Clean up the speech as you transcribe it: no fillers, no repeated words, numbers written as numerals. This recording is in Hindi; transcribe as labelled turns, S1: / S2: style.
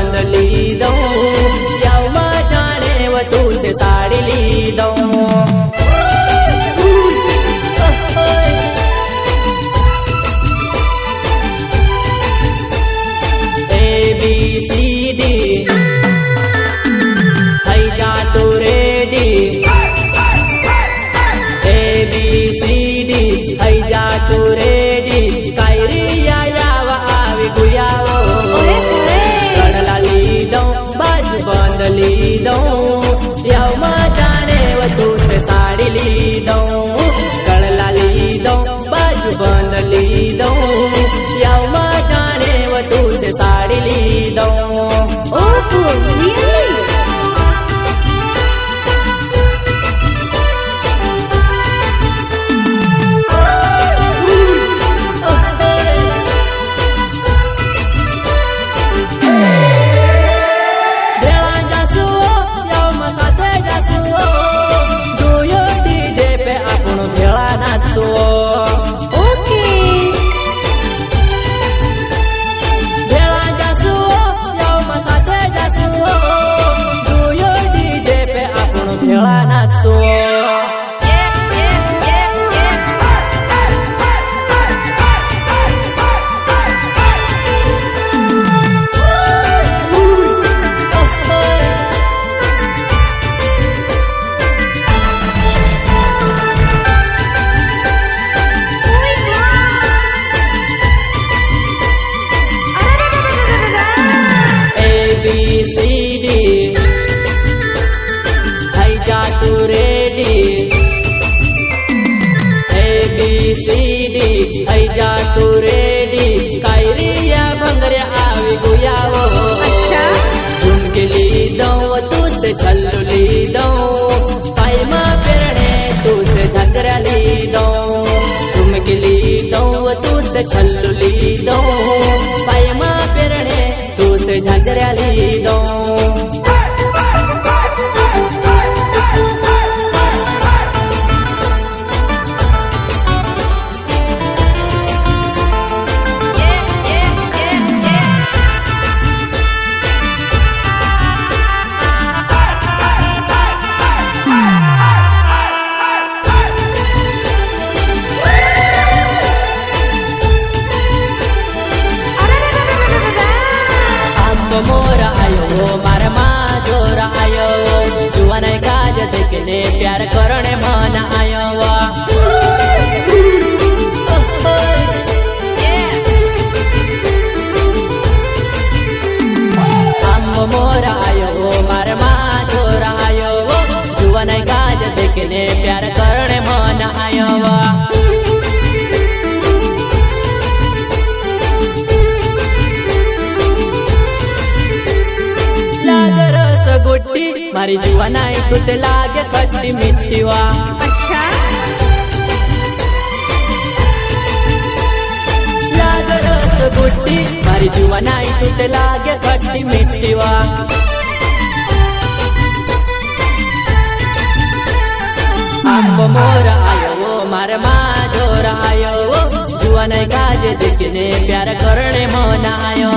S1: बंद ली दऊं, याव मा जाने व तू से साड़ी ली दऊं। ABCD है जा तू रेडी, ABCD है जा तू रेडी, कायरिया याव आवी गुयावो, कड़ला ली दऊं बाजू बंद ली दऊं, याव मा जाने व तू से साड़ी ली दऊं, कड़ला ली दऊं बाजू बंद ली दऊं, याव मा जाने व तू से साड़ी ली दऊं। भेळा नाचो ABCD है जा तू रेडी, ABCD है जा तू रेडी, कायरिया भंगरिया आवी गुयावो, झुमके ली दऊं तू से छल्लू ली दऊं, पायमा पेरणे तू से झगरा ली दऊं, झुमके ली दऊं तू से छल्लू ली दऊं, पायमा पेरणे तू से झगरा ली दऊं। मोरा आयो मारा माँ जोरा आयो, जुआन काज देखने प्यार करने मन आयो, मोरा आयो मारा माँ जोरा आयो, जुआन काज देखने प्यार करने मन आयो। गुट्टी मारी जुआनाई तुते लागे खट्टी मिट्टी वा, लाग रस गुट्टी मारी जुआनाई तुते लागे खट्टी मिट्टी वा, आंबो मोरा आयो मारे माँ जोरा आयो, जुआनाई काज देखने प्यार करने मन आयो।